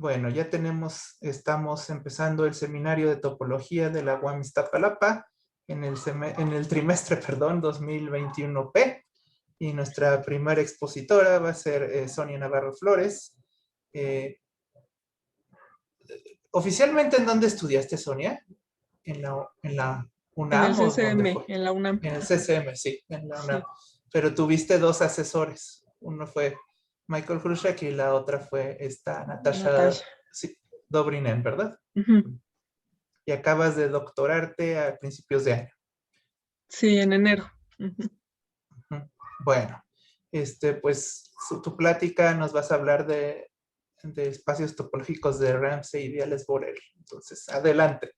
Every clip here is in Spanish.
Bueno, estamos empezando el seminario de topología de la UAM Iztapalapa en el trimestre, perdón, 2021P. Y nuestra primera expositora va a ser Sonia Navarro Flores. Oficialmente, ¿en dónde estudiaste, Sonia? ¿En la En el UNAM o dónde CCM, fue? en la UNAM. En el CCM, sí, en la UNAM. Sí. Pero tuviste dos asesores. Uno fue Michael Hrushak y la otra fue esta Natasha Natasha. sí, Dobrinen, ¿verdad? Ujú. Y acabas de doctorarte a principios de año. Sí, en enero. Ujú. Bueno, pues tu plática nos vas a hablar de espacios topológicos de Ramsey y Viales Borel. Entonces, adelante.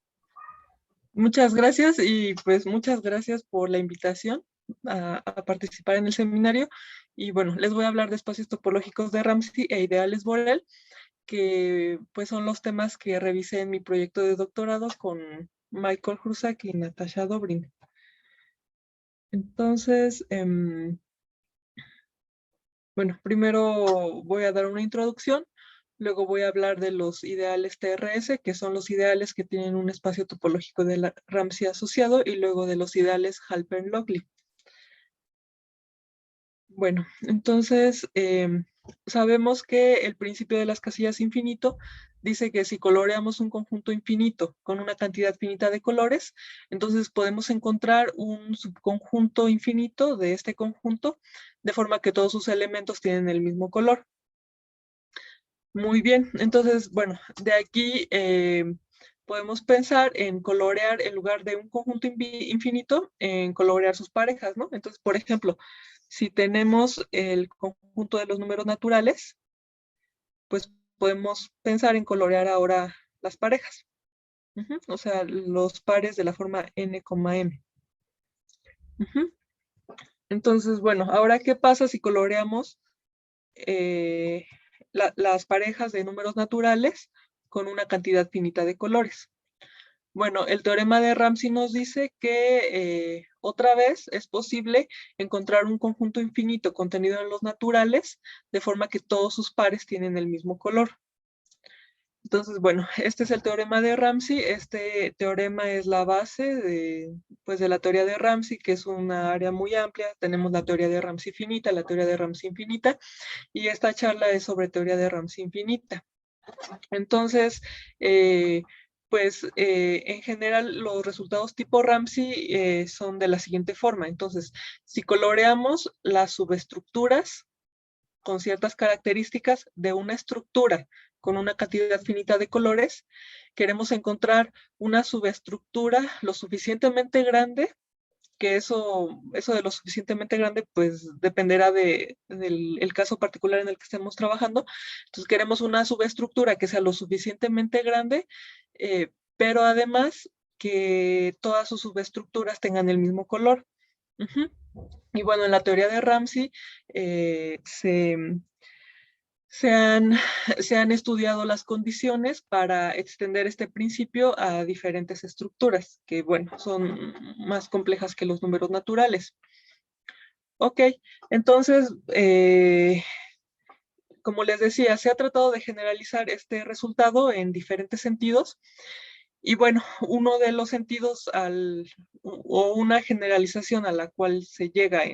Muchas gracias y pues muchas gracias por la invitación a participar en el seminario. Y bueno, les voy a hablar de espacios topológicos de Ramsey e ideales Borel, que pues son los temas que revisé en mi proyecto de doctorado con Michael Hrushak y Natasha Dobrin. Entonces, bueno, primero voy a dar una introducción, luego voy a hablar de los ideales TRS, que son los ideales que tienen un espacio topológico de la Ramsey asociado, y luego de los ideales Halpern-Lockley. Bueno, entonces sabemos que el principio de las casillas infinito dice que si coloreamos un conjunto infinito con una cantidad finita de colores, entonces podemos encontrar un subconjunto infinito de este conjunto, de forma que todos sus elementos tienen el mismo color. Muy bien, entonces, bueno, de aquí podemos pensar en colorear, en lugar de un conjunto infinito, en colorear sus parejas, ¿no? Entonces, por ejemplo, si tenemos el conjunto de los números naturales, pues podemos pensar en colorear ahora las parejas. O sea, los pares de la forma n, m. Ujú. Entonces, bueno, ahora, ¿qué pasa si coloreamos las parejas de números naturales con una cantidad finita de colores? Bueno, el teorema de Ramsey nos dice que otra vez es posible encontrar un conjunto infinito contenido en los naturales, de forma que todos sus pares tienen el mismo color. Entonces, bueno, este es el teorema de Ramsey. Este teorema es la base pues, de la teoría de Ramsey, que es una área muy amplia. Tenemos la teoría de Ramsey finita, la teoría de Ramsey infinita, y esta charla es sobre teoría de Ramsey infinita. Entonces, pues en general los resultados tipo Ramsey son de la siguiente forma. Entonces, si coloreamos las subestructuras con ciertas características de una estructura con una cantidad finita de colores, queremos encontrar una subestructura lo suficientemente grande, que eso de lo suficientemente grande, pues dependerá del el caso particular en el que estemos trabajando. Entonces queremos una subestructura que sea lo suficientemente grande, pero además que todas sus subestructuras tengan el mismo color. Ujú. Y bueno, en la teoría de Ramsey se han, se han estudiado las condiciones para extender este principio a diferentes estructuras, que bueno, son más complejas que los números naturales. Ok, entonces, como les decía, se ha tratado de generalizar este resultado en diferentes sentidos. Y bueno, uno de los sentidos o una generalización a la cual se llega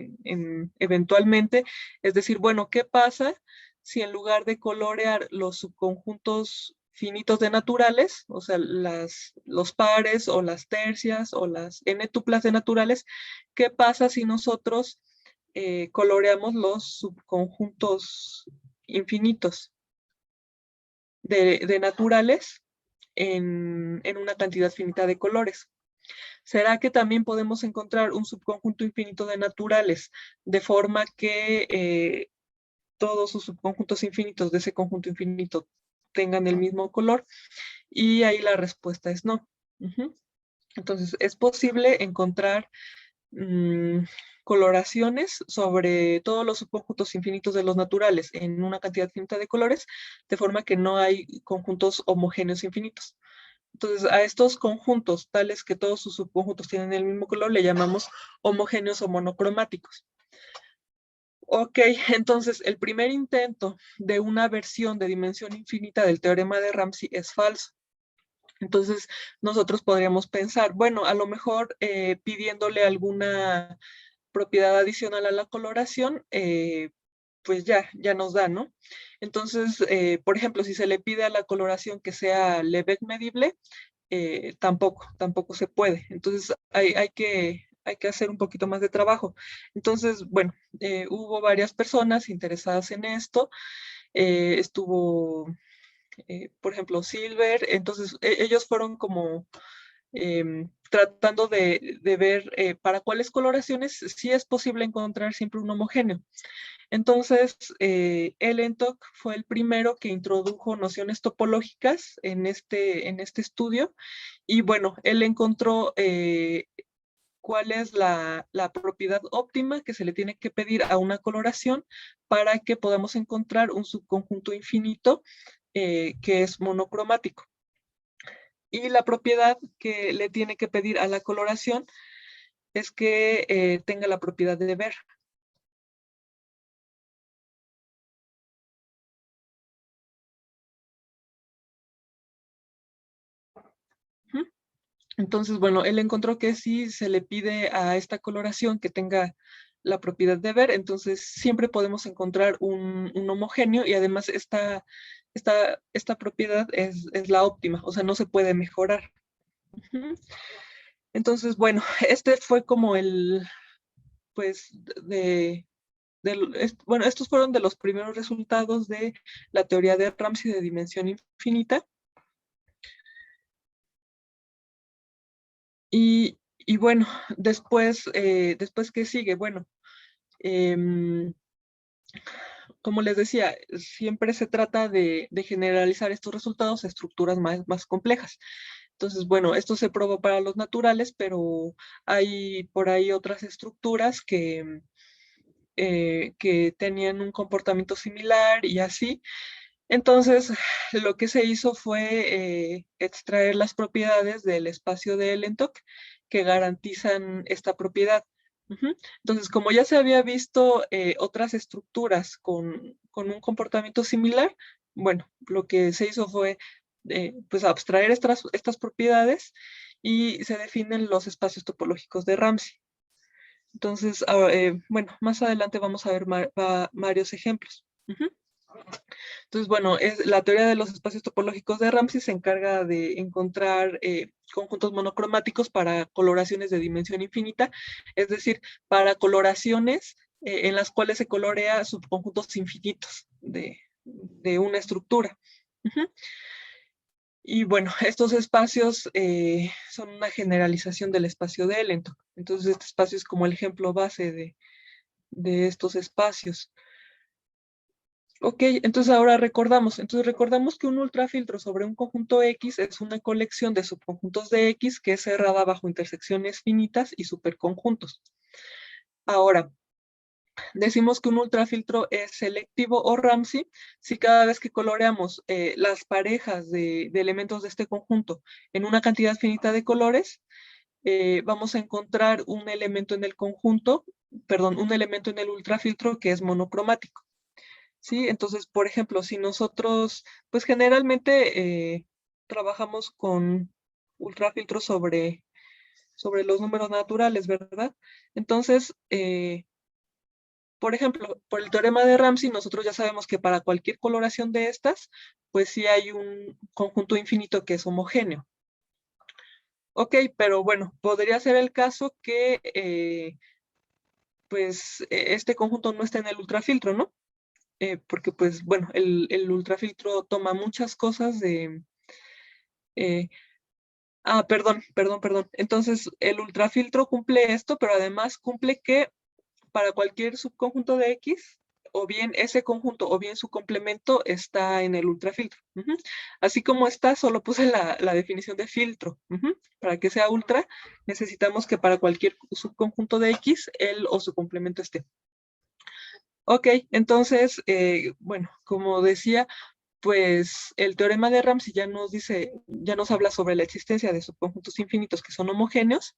eventualmente es decir, bueno, ¿qué pasa si en lugar de colorear los subconjuntos finitos de naturales, o sea, los pares o las tercias o las n-tuplas de naturales, qué pasa si nosotros coloreamos los subconjuntos infinitos de naturales en una cantidad finita de colores? ¿Será que también podemos encontrar un subconjunto infinito de naturales de forma que todos sus subconjuntos infinitos de ese conjunto infinito tengan el mismo color? Y ahí la respuesta es no. Entonces, es posible encontrar coloraciones sobre todos los subconjuntos infinitos de los naturales en una cantidad finita de colores, de forma que no hay conjuntos homogéneos infinitos. Entonces, a estos conjuntos, tales que todos sus subconjuntos tienen el mismo color, le llamamos homogéneos o monocromáticos. Ok, entonces el primer intento de una versión de dimensión infinita del teorema de Ramsey es falso. Entonces nosotros podríamos pensar, bueno, a lo mejor pidiéndole alguna propiedad adicional a la coloración, pues ya nos da, ¿no? Entonces, por ejemplo, si se le pide a la coloración que sea Lebesgue medible, tampoco se puede. Entonces, hay que hacer un poquito más de trabajo. Entonces, bueno, hubo varias personas interesadas en esto. Estuvo, por ejemplo, Silver. Entonces, ellos fueron como tratando de ver para cuáles coloraciones sí es posible encontrar siempre un homogéneo. Entonces, Ellentok fue el primero que introdujo nociones topológicas en este estudio y bueno, él encontró cuál es la propiedad óptima que se le tiene que pedir a una coloración para que podamos encontrar un subconjunto infinito que es monocromático. Y la propiedad que le tiene que pedir a la coloración es que tenga la propiedad de ver. Entonces, bueno, él encontró que si se le pide a esta coloración que tenga la propiedad de ver, entonces siempre podemos encontrar un homogéneo y además esta propiedad es la óptima, o sea, no se puede mejorar. Ujú. Entonces, bueno, este fue como pues, bueno, estos fueron de los primeros resultados de la teoría de Ramsey de dimensión infinita. Y bueno, después ¿qué sigue? Bueno, em, como les decía, siempre se trata de generalizar estos resultados a estructuras más complejas. Entonces, bueno, esto se probó para los naturales, pero hay por ahí otras estructuras que tenían un comportamiento similar y así. Entonces, lo que se hizo fue extraer las propiedades del espacio de Ellentok que garantizan esta propiedad. Ujú. Entonces, como ya se había visto otras estructuras con un comportamiento similar, bueno, lo que se hizo fue pues abstraer estas propiedades y se definen los espacios topológicos de Ramsey. Entonces, bueno, más adelante vamos a ver varios ejemplos. Ujú. Entonces, bueno, la teoría de los espacios topológicos de Ramsey se encarga de encontrar conjuntos monocromáticos para coloraciones de dimensión infinita, es decir, para coloraciones en las cuales se colorea subconjuntos infinitos de una estructura. Ujú. Y bueno, estos espacios son una generalización del espacio de Ellentok. Entonces, este espacio es como el ejemplo base de estos espacios. Ok, entonces ahora recordamos. Entonces recordamos que un ultrafiltro sobre un conjunto X es una colección de subconjuntos de X que es cerrada bajo intersecciones finitas y superconjuntos. Ahora, decimos que un ultrafiltro es selectivo o Ramsey si cada vez que coloreamos las parejas de elementos de este conjunto en una cantidad finita de colores, vamos a encontrar un elemento en el conjunto, perdón, un elemento en el ultrafiltro que es monocromático. ¿Sí? Entonces, por ejemplo, si nosotros, pues generalmente trabajamos con ultrafiltros sobre los números naturales, ¿verdad? Entonces, por ejemplo, por el teorema de Ramsey, nosotros ya sabemos que para cualquier coloración de estas, pues sí hay un conjunto infinito que es homogéneo. Ok, pero bueno, podría ser el caso que pues este conjunto no esté en el ultrafiltro, ¿no? Porque pues bueno, el ultrafiltro toma muchas cosas de... eh, perdón. Entonces, el ultrafiltro cumple esto, pero además cumple que para cualquier subconjunto de X, o bien ese conjunto o bien su complemento está en el ultrafiltro. Ujú. Así como está, solo puse la definición de filtro. Ujú. Para que sea ultra, necesitamos que para cualquier subconjunto de X, él o su complemento esté. Ok, entonces, bueno, como decía, pues el teorema de Ramsey ya nos dice, ya nos habla sobre la existencia de subconjuntos infinitos que son homogéneos.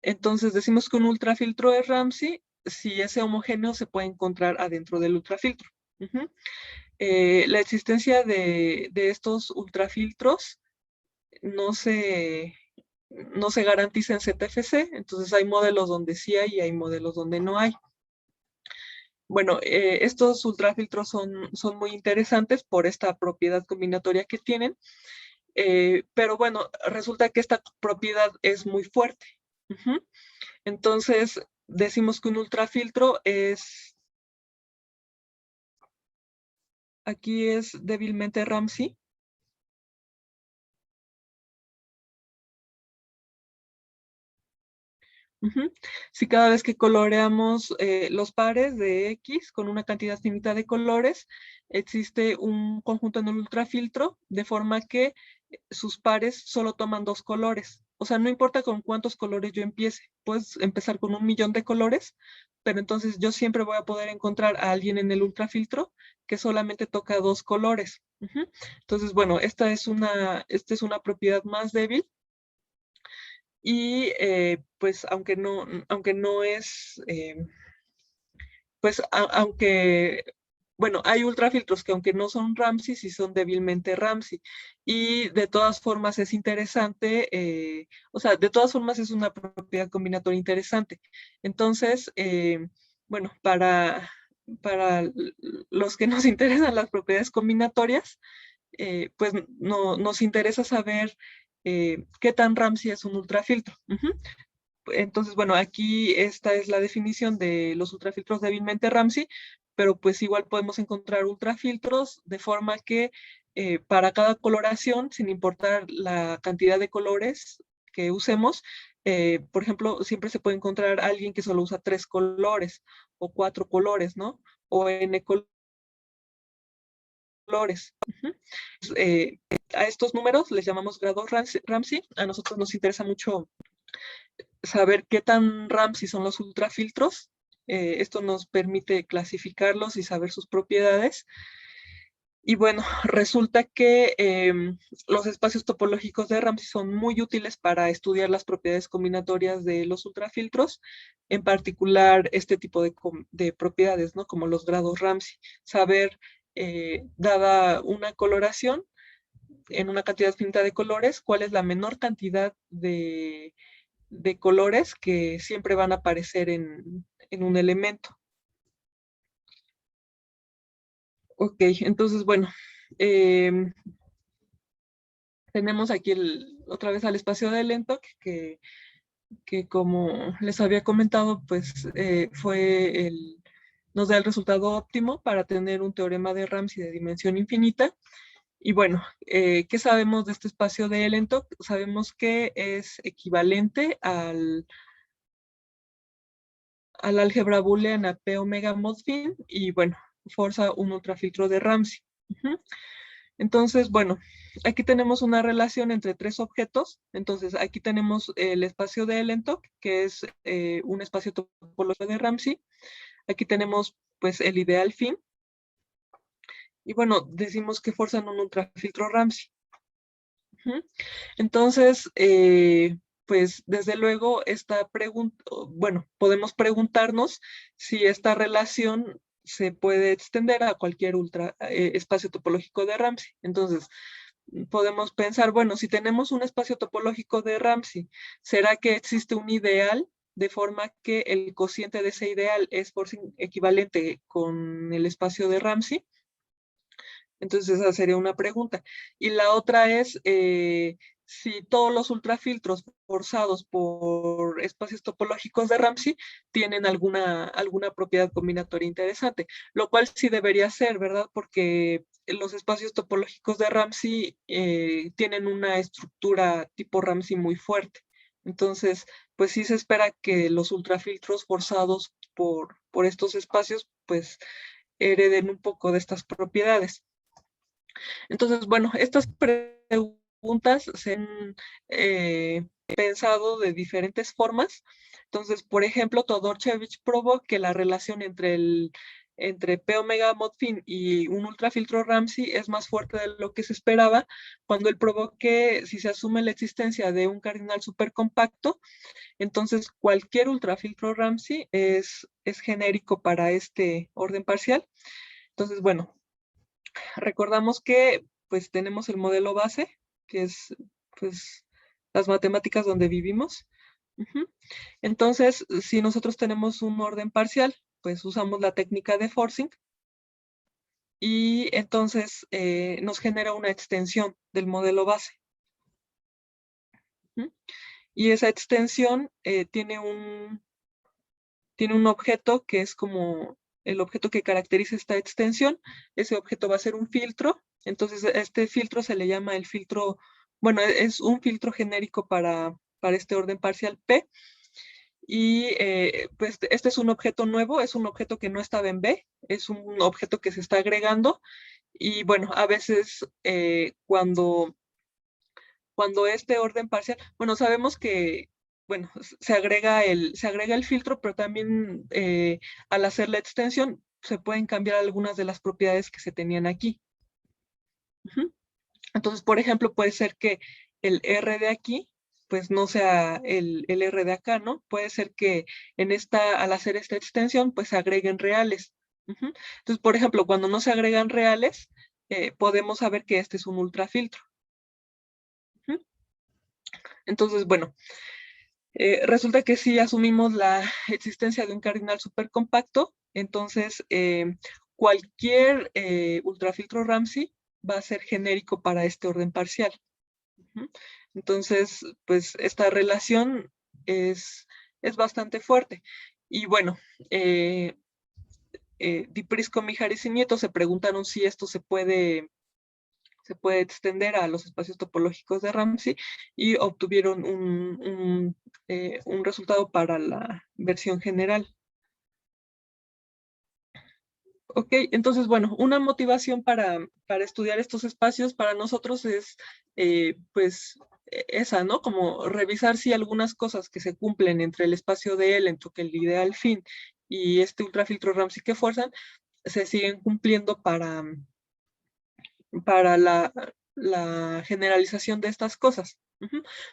Entonces decimos que un ultrafiltro es Ramsey si ese homogéneo se puede encontrar adentro del ultrafiltro. La existencia de estos ultrafiltros no se garantiza en ZFC, entonces hay modelos donde sí hay y hay modelos donde no hay. Bueno, estos ultrafiltros son muy interesantes por esta propiedad combinatoria que tienen, pero bueno, resulta que esta propiedad es muy fuerte. Entonces, decimos que un ultrafiltro aquí es débilmente Ramsey. Si cada vez que coloreamos los pares de X con una cantidad finita de colores, existe un conjunto en el ultrafiltro, de forma que sus pares solo toman 2 colores. O sea, no importa con cuántos colores yo empiece, puedes empezar con 1.000.000 de colores, pero entonces yo siempre voy a poder encontrar a alguien en el ultrafiltro que solamente toca 2 colores. Entonces, bueno, esta es una propiedad más débil. Y pues aunque no es, pues aunque, bueno, hay ultrafiltros que aunque no son Ramsey, sí son débilmente Ramsey. Y de todas formas es interesante, o sea, de todas formas es una propiedad combinatoria interesante. Entonces, bueno, para los que nos interesan las propiedades combinatorias, pues nos interesa saber qué tan Ramsey es un ultrafiltro. Entonces, bueno, aquí esta es la definición de los ultrafiltros débilmente Ramsey, pero pues igual podemos encontrar ultrafiltros de forma que para cada coloración, sin importar la cantidad de colores que usemos, por ejemplo, siempre se puede encontrar alguien que solo usa 3 colores o 4 colores, ¿no? O N colores. A estos números les llamamos grados Ramsey. A nosotros nos interesa mucho saber qué tan Ramsey son los ultrafiltros. Esto nos permite clasificarlos y saber sus propiedades. Y bueno, resulta que los espacios topológicos de Ramsey son muy útiles para estudiar las propiedades combinatorias de los ultrafiltros, en particular este tipo de propiedades, ¿no? Como los grados Ramsey. Saber, dada una coloración, en una cantidad finita de colores, cuál es la menor cantidad de colores que siempre van a aparecer en un elemento. Ok, entonces, bueno, tenemos aquí otra vez al espacio de Lentok, que como les había comentado, pues nos da el resultado óptimo para tener un teorema de Ramsey de dimensión infinita. Y bueno, ¿qué sabemos de este espacio de Lentok? Sabemos que es equivalente al álgebra booleana P omega mod fin y bueno, forza un ultrafiltro de Ramsey. Entonces, bueno, aquí tenemos una relación entre 3 objetos. Entonces, aquí tenemos el espacio de Lentok, que es un espacio topológico de Ramsey. Aquí tenemos pues el ideal fin. Y bueno, decimos que forzan un ultrafiltro Ramsey. Entonces, pues desde luego esta pregunta, bueno, podemos preguntarnos si esta relación se puede extender a cualquier espacio topológico de Ramsey. Entonces, podemos pensar, bueno, si tenemos un espacio topológico de Ramsey, ¿será que existe un ideal de forma que el cociente de ese ideal es por equivalente con el espacio de Ramsey? Entonces esa sería una pregunta. Y la otra es si todos los ultrafiltros forzados por espacios topológicos de Ramsey tienen alguna propiedad combinatoria interesante, lo cual sí debería ser, ¿verdad? Porque los espacios topológicos de Ramsey tienen una estructura tipo Ramsey muy fuerte. Entonces, pues sí se espera que los ultrafiltros forzados por estos espacios, pues hereden un poco de estas propiedades. Entonces, bueno, estas preguntas se han pensado de diferentes formas. Entonces, por ejemplo, Todorchevich probó que la relación entre entre P omega mod fin y un ultrafiltro Ramsey es más fuerte de lo que se esperaba, cuando él probó que si se asume la existencia de un cardinal supercompacto, entonces cualquier ultrafiltro Ramsey es genérico para este orden parcial. Entonces, bueno, recordamos que pues tenemos el modelo base, que es pues las matemáticas donde vivimos. Entonces, si nosotros tenemos un orden parcial, pues usamos la técnica de forcing y entonces nos genera una extensión del modelo base. Y esa extensión tiene un objeto que es como el objeto que caracteriza esta extensión. Ese objeto va a ser un filtro. Entonces, este filtro se le llama el filtro, bueno, es un filtro genérico para este orden parcial P. Y pues este es un objeto nuevo, es un objeto que no estaba en B, es un objeto que se está agregando. Y bueno, a veces cuando este orden parcial, bueno, sabemos que, bueno, se agrega el filtro, pero también al hacer la extensión se pueden cambiar algunas de las propiedades que se tenían aquí. Entonces, por ejemplo, puede ser que el R de aquí, pues no sea el R de acá, ¿no? Puede ser que al hacer esta extensión, pues se agreguen reales. Entonces, por ejemplo, cuando no se agregan reales, podemos saber que este es un ultrafiltro. Entonces, bueno, resulta que si asumimos la existencia de un cardinal supercompacto, entonces cualquier ultrafiltro Ramsey va a ser genérico para este orden parcial. Entonces, pues esta relación es bastante fuerte. Y bueno, Di Prisco, Mijares y Nieto se preguntaron si esto se puede extender a los espacios topológicos de Ramsey y obtuvieron un resultado para la versión general. Ok, entonces, bueno, una motivación para estudiar estos espacios para nosotros es, pues, esa, ¿no? Como revisar si algunas cosas que se cumplen entre el espacio de L, entre el ideal fin y este ultrafiltro Ramsey que fuerzan, se siguen cumpliendo para la generalización de estas cosas.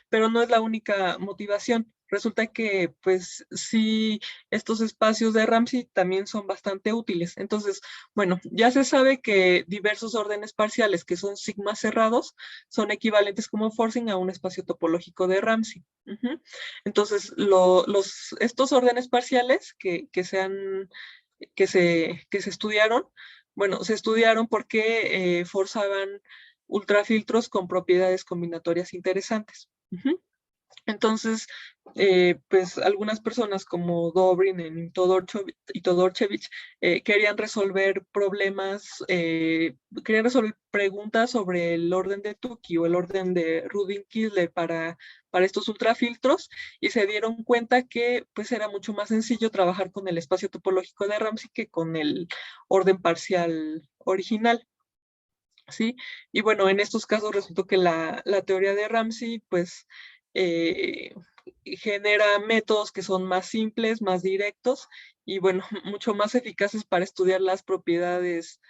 Pero no es la única motivación. Resulta que, pues, sí, estos espacios de Ramsey también son bastante útiles. Entonces, bueno, ya se sabe que diversos órdenes parciales que son sigma cerrados son equivalentes como forcing a un espacio topológico de Ramsey. Entonces, estos órdenes parciales que se estudiaron, bueno, se estudiaron porque forzaban ultrafiltros con propiedades combinatorias interesantes. Entonces, pues algunas personas como Dobrin y Todorchevich querían resolver querían resolver preguntas sobre el orden de Tukey o el orden de Rudin-Kizler para estos ultrafiltros y se dieron cuenta que pues era mucho más sencillo trabajar con el espacio topológico de Ramsey que con el orden parcial original. ¿Sí? Y bueno, en estos casos resultó que la teoría de Ramsey, pues, eh, genera métodos que son más simples, más directos y, bueno, mucho más eficaces para estudiar las propiedades,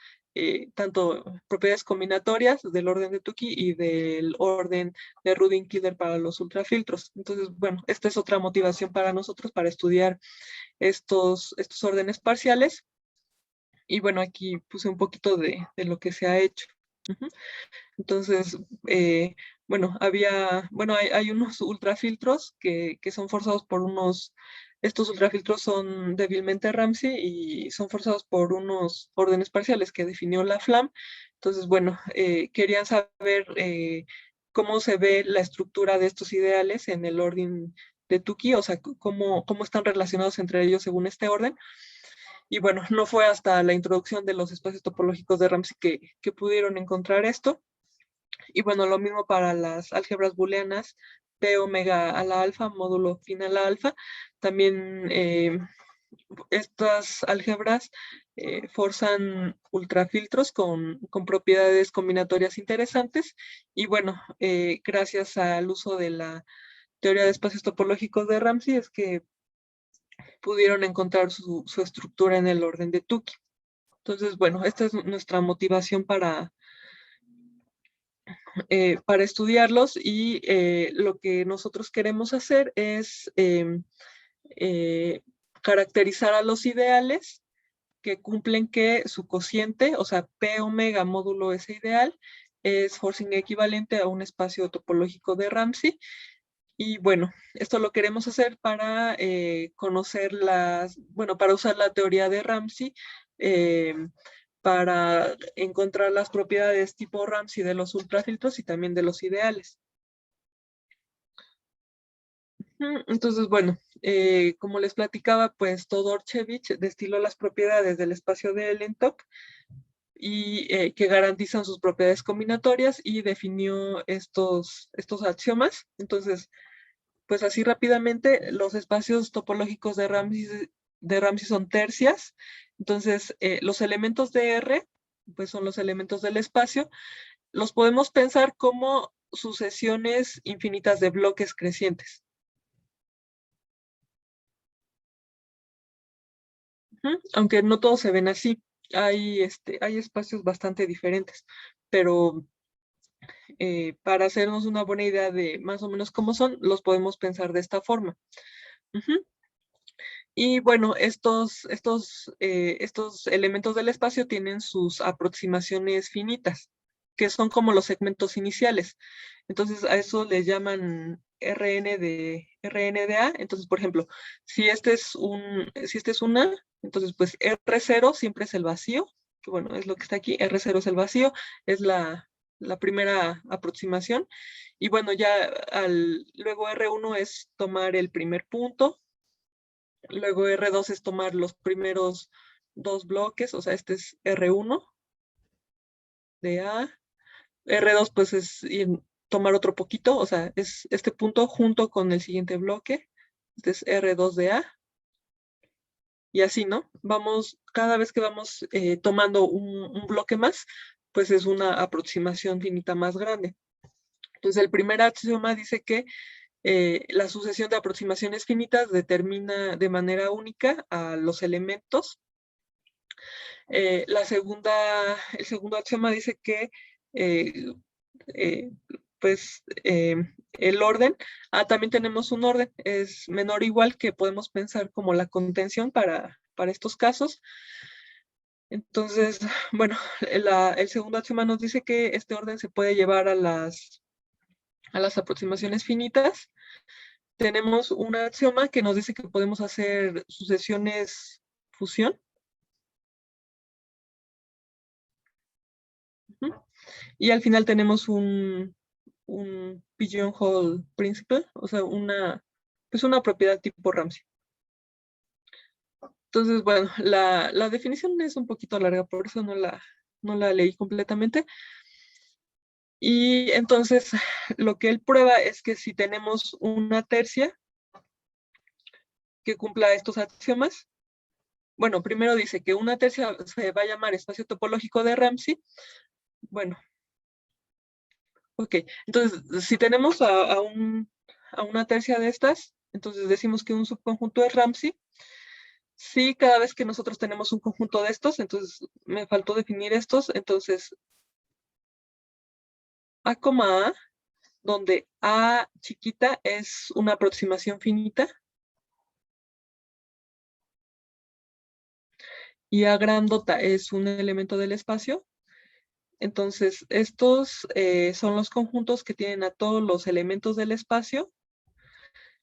tanto propiedades combinatorias del orden de Tukey y del orden de Rudin-Kizler para los ultrafiltros. Entonces, bueno, esta es otra motivación para nosotros para estudiar estos órdenes parciales. Y bueno, aquí puse un poquito de lo que se ha hecho. Entonces, bueno, hay unos ultrafiltros que son forzados por estos ultrafiltros son débilmente Ramsey y son forzados por unos órdenes parciales que definió la FLAM. Entonces, bueno, querían saber cómo se ve la estructura de estos ideales en el orden de Tukey, o sea, cómo están relacionados entre ellos según este orden. Y bueno, no fue hasta la introducción de los espacios topológicos de Ramsey que pudieron encontrar esto. Y bueno, lo mismo para las álgebras booleanas, P omega a la alfa, módulo fin a la alfa. También estas álgebras forzan ultrafiltros con propiedades combinatorias interesantes. Y bueno, gracias al uso de la teoría de espacios topológicos de Ramsey es que pudieron encontrar su estructura en el orden de Tukey. Entonces, bueno, esta es nuestra motivación para estudiarlos y lo que nosotros queremos hacer es eh, caracterizar a los ideales que cumplen que su cociente, o sea, P omega módulo S ideal, es forcing equivalente a un espacio topológico de Ramsey. Y bueno, esto lo queremos hacer para conocer para usar la teoría de Ramsey, eh, para encontrar las propiedades tipo Ramsey de los ultrafiltros y también de los ideales. Entonces, bueno, como les platicaba, pues Todorchevich destiló las propiedades del espacio de Lentop y que garantizan sus propiedades combinatorias y definió estos axiomas. Entonces, pues así rápidamente, los espacios topológicos de Ramsey son tercias. Entonces, los elementos de R, pues son los elementos del espacio. Los podemos pensar como sucesiones infinitas de bloques crecientes. Aunque no todos se ven así. Hay espacios bastante diferentes, pero para hacernos una buena idea de más o menos cómo son, los podemos pensar de esta forma. Y bueno, estos elementos del espacio tienen sus aproximaciones finitas, que son como los segmentos iniciales. Entonces, a eso les llaman Rn de A. Entonces, por ejemplo, si este es una, entonces pues R0 siempre es el vacío, que bueno, es lo que está aquí. R0 es el vacío, es la primera aproximación. Y bueno, luego R1 es tomar el primer punto. Luego R2 es tomar los primeros dos bloques, o sea, este es R1 de A. R2 pues es tomar otro poquito, o sea, es este punto junto con el siguiente bloque. Este es R2 de A. Y así, ¿no? Cada vez que vamos tomando un bloque más, pues es una aproximación finita más grande. Entonces, el primer axioma dice que la sucesión de aproximaciones finitas determina de manera única a los elementos. El segundo axioma dice que eh, eh, pues el orden, también tenemos un orden, es menor o igual, que podemos pensar como la contención para estos casos. Entonces, bueno, el segundo axioma nos dice que este orden se puede llevar a las aproximaciones finitas. Tenemos un axioma que nos dice que podemos hacer sucesiones fusión. Y al final tenemos un pigeonhole principle, o sea, pues una propiedad tipo Ramsey. Entonces, bueno, la definición es un poquito larga, por eso no la leí completamente. Y entonces, lo que él prueba es que si tenemos una tercia que cumpla estos axiomas, bueno, primero dice que una tercia se va a llamar espacio topológico de Ramsey. Bueno, ok. Entonces, si tenemos a una tercia de estas, entonces decimos que un subconjunto es Ramsey. Sí, cada vez que nosotros tenemos un conjunto de estos, entonces me faltó definir estos, entonces A, A, donde A chiquita es una aproximación finita y A grandota es un elemento del espacio. Entonces, estos son los conjuntos que tienen a todos los elementos del espacio,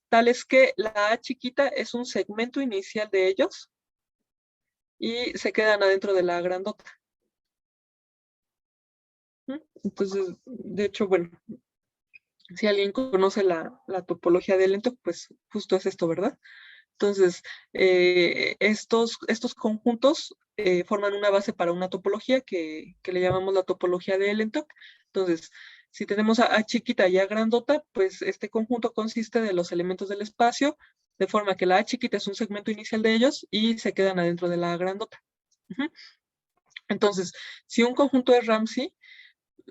tales que la A chiquita es un segmento inicial de ellos y se quedan adentro de la grandota. Entonces, de hecho, bueno, si alguien conoce la topología de Lento, pues justo es esto, ¿verdad? Entonces, estos conjuntos forman una base para una topología que le llamamos la topología de Lento. Entonces, si tenemos a chiquita y a grandota, pues este conjunto consiste de los elementos del espacio, de forma que la A chiquita es un segmento inicial de ellos y se quedan adentro de la grandota. Entonces, si un conjunto es Ramsey,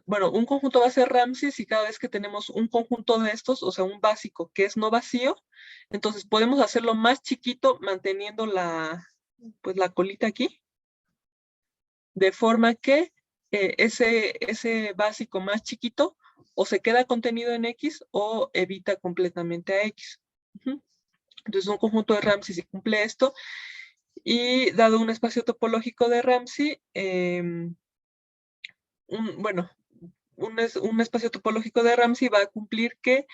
bueno, un conjunto va a ser Ramsey si cada vez que tenemos un conjunto de estos, o sea, un básico que es no vacío, entonces podemos hacerlo más chiquito manteniendo pues la colita aquí. de forma que ese básico más chiquito o se queda contenido en X o evita completamente a X. Entonces, un conjunto de Ramsey sí cumple esto. Y dado un espacio topológico de Ramsey, un espacio topológico de Ramsey va a cumplir que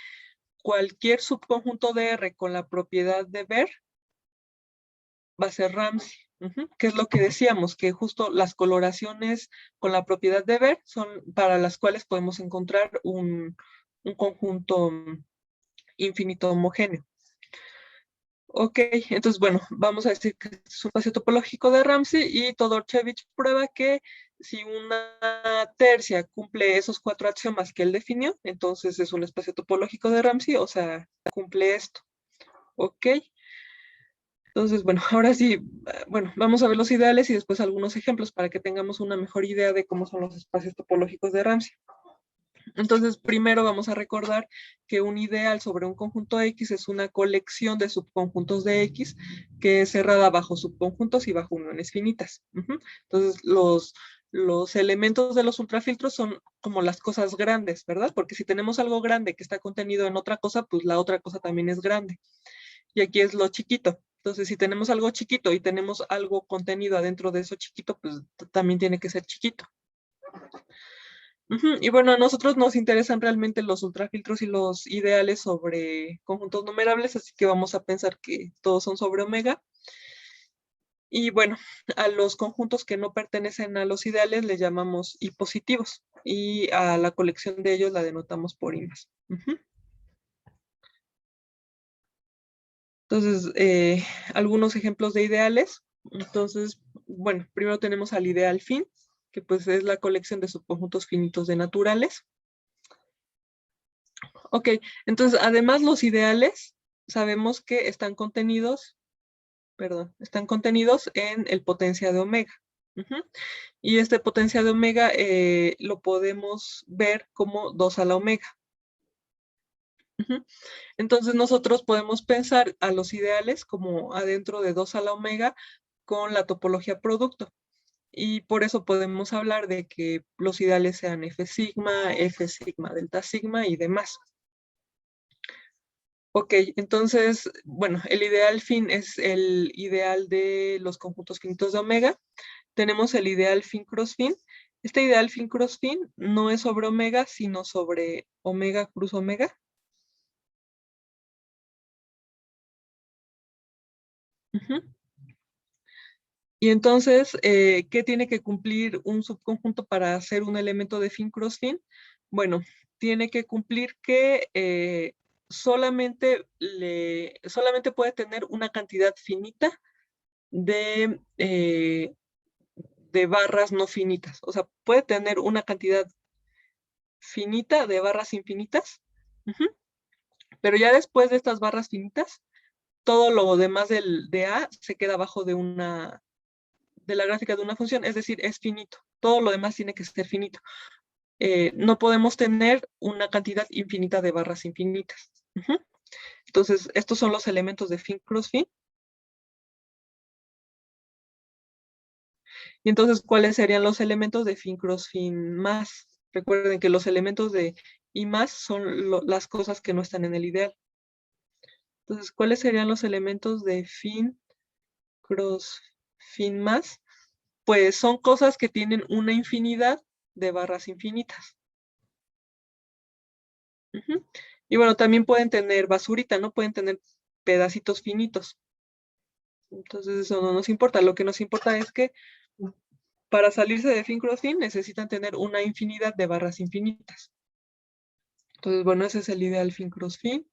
cualquier subconjunto de R con la propiedad de ver va a ser Ramsey. Que es lo que decíamos, que justo las coloraciones con la propiedad de ver son para las cuales podemos encontrar un conjunto infinito homogéneo. Ok, entonces, bueno, vamos a decir que es un espacio topológico de Ramsey y Todorcevich prueba que si una tercia cumple esos 4 axiomas que él definió, entonces es un espacio topológico de Ramsey, o sea, cumple esto. Ok. Entonces, bueno, ahora sí, bueno, vamos a ver los ideales y después algunos ejemplos para que tengamos una mejor idea de cómo son los espacios topológicos de Ramsey. Entonces, primero vamos a recordar que un ideal sobre un conjunto X es una colección de subconjuntos de X que es cerrada bajo subconjuntos y bajo uniones finitas. Entonces, los elementos de los ultrafiltros son como las cosas grandes, ¿verdad? Porque si tenemos algo grande que está contenido en otra cosa, pues la otra cosa también es grande. Y aquí es lo chiquito. Entonces, si tenemos algo chiquito y tenemos algo contenido adentro de eso chiquito, pues también tiene que ser chiquito. Y bueno, a nosotros nos interesan realmente los ultrafiltros y los ideales sobre conjuntos numerables, así que vamos a pensar que todos son sobre omega. Y bueno, a los conjuntos que no pertenecen a los ideales les llamamos I positivos y a la colección de ellos la denotamos por I más. Entonces, algunos ejemplos de ideales. Entonces, bueno, primero tenemos al ideal fin, que pues es la colección de subconjuntos finitos de naturales. Ok, entonces además los ideales sabemos que están contenidos en el potencia de omega. Y este potencia de omega lo podemos ver como 2 a la omega. Entonces nosotros podemos pensar a los ideales como adentro de 2 a la omega con la topología producto. Y por eso podemos hablar de que los ideales sean F sigma, delta sigma y demás. Ok, entonces, bueno, el ideal fin es el ideal de los conjuntos finitos de omega. Tenemos el ideal fin cross fin. Este ideal fin cross fin no es sobre omega, sino sobre omega cruz omega. Y entonces, ¿qué tiene que cumplir un subconjunto para ser un elemento de fin cross fin? Bueno, tiene que cumplir que solamente puede tener una cantidad finita de barras no finitas. O sea, puede tener una cantidad finita de barras infinitas, pero ya después de estas barras finitas, todo lo demás de A se queda abajo de la gráfica de una función, es decir, es finito. Todo lo demás tiene que ser finito. No podemos tener una cantidad infinita de barras infinitas. Entonces, estos son los elementos de fin cross fin. Y entonces, ¿cuáles serían los elementos de fin cross fin más? Recuerden que los elementos de I más son las cosas que no están en el ideal. Entonces, ¿cuáles serían los elementos de fin cross fin más? Pues son cosas que tienen una infinidad de barras infinitas. Y bueno, también pueden tener basurita, ¿no? Pueden tener pedacitos finitos. Entonces eso no nos importa. Lo que nos importa es que para salirse de fin cross fin necesitan tener una infinidad de barras infinitas. Entonces, bueno, ese es el ideal fin cross fin.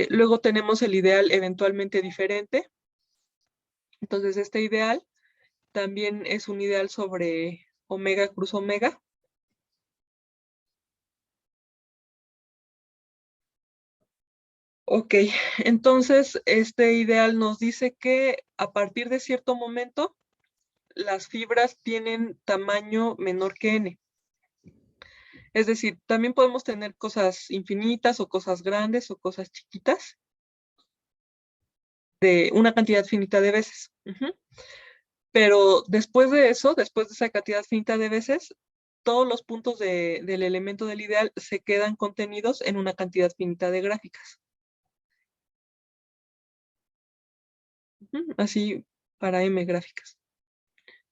Luego tenemos el ideal eventualmente diferente. Entonces, este ideal también es un ideal sobre omega cruz omega. Ok, entonces este ideal nos dice que a partir de cierto momento las fibras tienen tamaño menor que n. Es decir, también podemos tener cosas infinitas o cosas grandes o cosas chiquitas de una cantidad finita de veces. Pero después de eso, después de esa cantidad finita de veces, todos los puntos del elemento del ideal se quedan contenidos en una cantidad finita de gráficas. Así para M gráficas.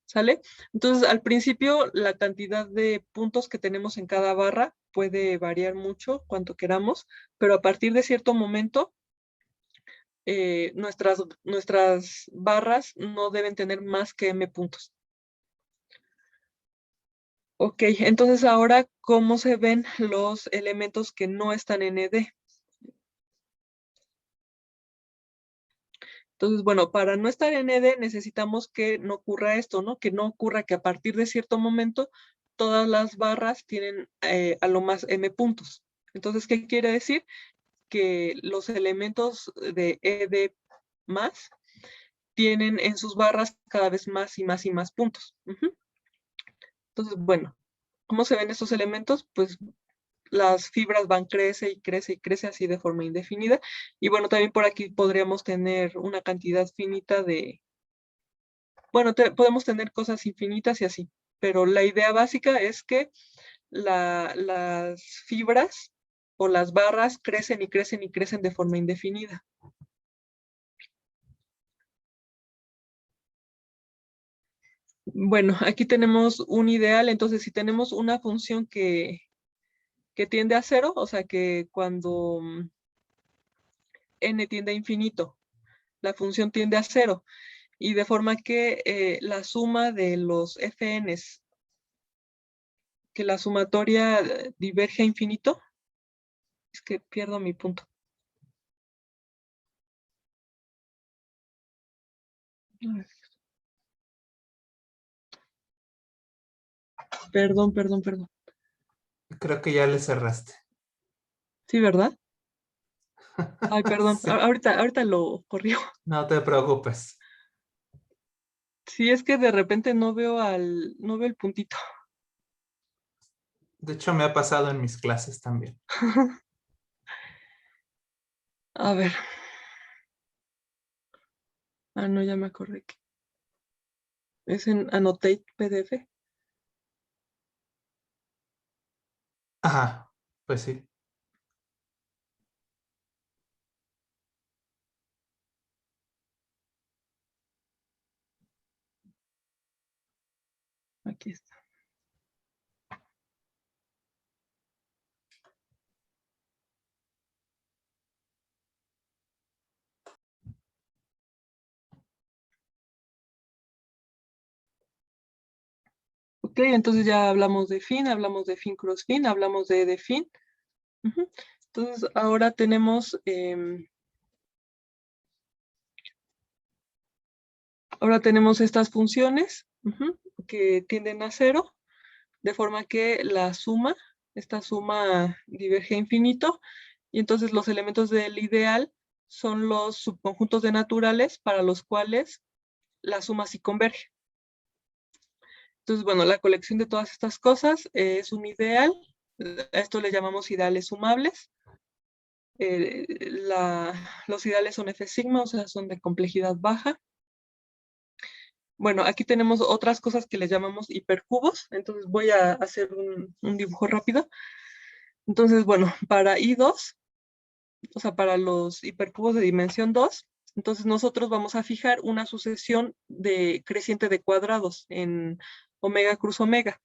¿Sale? Entonces, al principio, la cantidad de puntos que tenemos en cada barra puede variar mucho, cuanto queramos, pero a partir de cierto momento, nuestras barras no deben tener más que M puntos. Ok, entonces ahora, ¿cómo se ven los elementos que no están en ED? Entonces, bueno, para no estar en ED necesitamos que no ocurra esto, ¿no? Que no ocurra que a partir de cierto momento todas las barras tienen a lo más M puntos. Entonces, ¿qué quiere decir? Que los elementos de ED más tienen en sus barras cada vez más y más y más puntos. Entonces, bueno, ¿cómo se ven estos elementos? Pues las fibras van crece y crece y crece así de forma indefinida. Y bueno, también por aquí podríamos tener una cantidad finita de, bueno, podemos tener cosas infinitas y así, pero la idea básica es que las fibras o las barras crecen y crecen y crecen de forma indefinida. Bueno, aquí tenemos un ideal, entonces si tenemos una función que tiende a cero, o sea que cuando n tiende a infinito, la función tiende a cero, y de forma que la suma de los fn's, que la sumatoria diverge a infinito, es que pierdo mi punto. Perdón. Creo que ya le cerraste. Sí, ¿verdad? Ay, perdón. Sí, Ahorita lo corrijo. no te preocupes. Sí, es que de repente no veo el puntito. De hecho, me ha pasado en mis clases también. A ver. Ah, no, ya me acordé que es en Annotate PDF. Ajá, pues sí. Aquí está. Ok, entonces ya hablamos de fin, hablamos de fin cross fin, hablamos de fin. Entonces ahora tenemos estas funciones que tienden a cero, de forma que esta suma diverge a infinito, y entonces los elementos del ideal son los subconjuntos de naturales para los cuales la suma sí converge. Entonces, bueno, la colección de todas estas cosas es un ideal. A esto le llamamos ideales sumables. Los ideales son F sigma, o sea, son de complejidad baja. Bueno, aquí tenemos otras cosas que le llamamos hipercubos. Entonces voy a hacer un dibujo rápido. Entonces, bueno, para I2, o sea, para los hipercubos de dimensión 2, entonces nosotros vamos a fijar una sucesión creciente de cuadrados en omega cruz omega.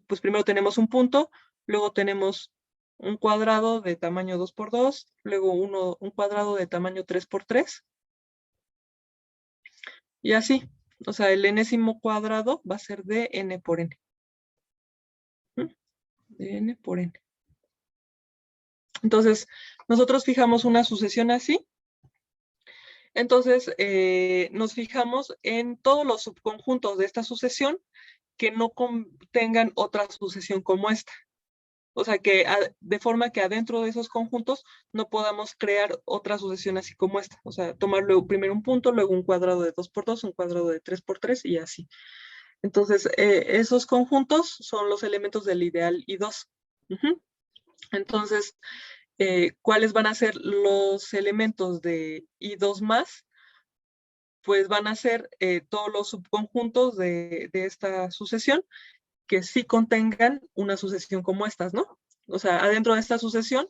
Pues primero tenemos un punto, luego tenemos un cuadrado de tamaño 2 por 2, luego un cuadrado de tamaño 3 por 3, y así. O sea, el enésimo cuadrado va a ser de n por n. De n por n. Entonces, nosotros fijamos una sucesión así. Entonces, nos fijamos en todos los subconjuntos de esta sucesión que no contengan otra sucesión como esta. O sea, de forma que adentro de esos conjuntos no podamos crear otra sucesión así como esta. O sea, tomar luego primero un punto, luego un cuadrado de 2 por 2, un cuadrado de 3 por 3 y así. Entonces, esos conjuntos son los elementos del ideal I2. Entonces, ¿cuáles van a ser los elementos de I2 más? pues van a ser todos los subconjuntos de esta sucesión que sí contengan una sucesión como estas, ¿no? O sea, adentro de esta sucesión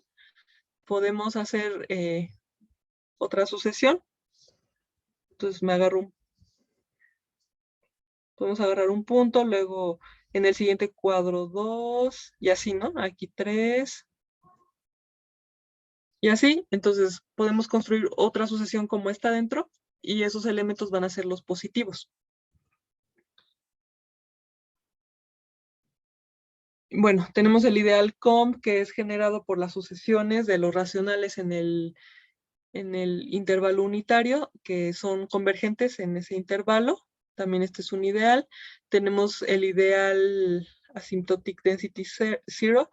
podemos hacer otra sucesión. Entonces podemos agarrar un punto, luego en el siguiente cuadro 2, y así, ¿no? Aquí 3, y así. Entonces podemos construir otra sucesión como esta dentro, y esos elementos van a ser los positivos. Bueno, tenemos el ideal COMP, que es generado por las sucesiones de los racionales en el intervalo unitario, que son convergentes en ese intervalo. También este es un ideal. Tenemos el ideal asymptotic density zero,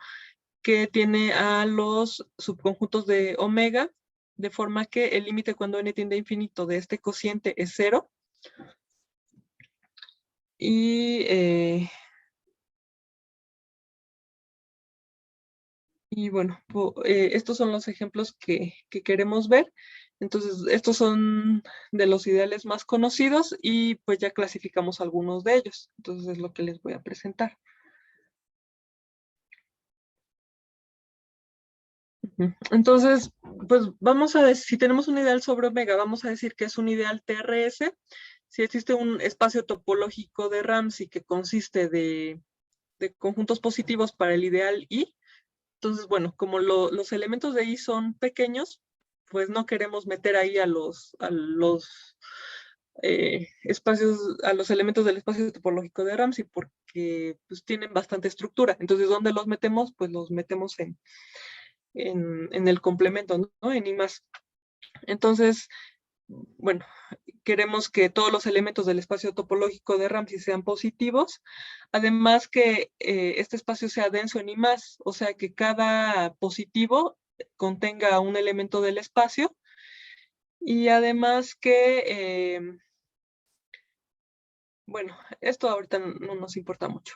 que tiene a los subconjuntos de omega, de forma que el límite cuando n tiende a infinito de este cociente es 0. Y bueno, estos son los ejemplos que queremos ver. Entonces, estos son de los ideales más conocidos y pues ya clasificamos algunos de ellos. Entonces, es lo que les voy a presentar. Entonces, pues vamos a decir, si tenemos un ideal sobre omega, vamos a decir que es un ideal TRS. Si existe un espacio topológico de Ramsey que consiste de conjuntos positivos para el ideal I, entonces, bueno, como los elementos de I son pequeños, pues no queremos meter ahí a los espacios, a los elementos del espacio topológico de Ramsey, porque pues tienen bastante estructura. Entonces, ¿dónde los metemos? Pues los metemos en el complemento, ¿no? En I+. Entonces, bueno, queremos que todos los elementos del espacio topológico de Ramsey sean positivos, además que este espacio sea denso en I+, o sea que cada positivo contenga un elemento del espacio, y además que, bueno, esto ahorita no nos importa mucho.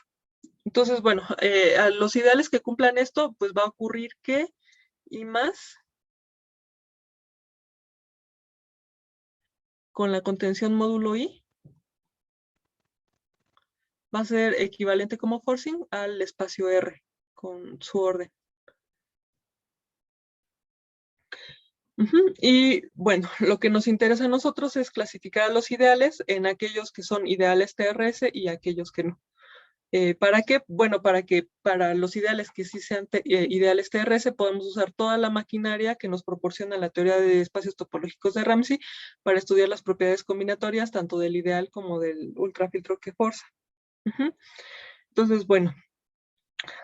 Entonces, bueno, a los ideales que cumplan esto, pues va a ocurrir que I+, con la contención módulo I, va a ser equivalente como forcing al espacio R con su orden. Y bueno, lo que nos interesa a nosotros es clasificar a los ideales en aquellos que son ideales TRS y aquellos que no. ¿Para qué? Bueno, para que para los ideales que sí sean ideales TRS podemos usar toda la maquinaria que nos proporciona la teoría de espacios topológicos de Ramsey para estudiar las propiedades combinatorias tanto del ideal como del ultrafiltro que forza. Entonces, bueno,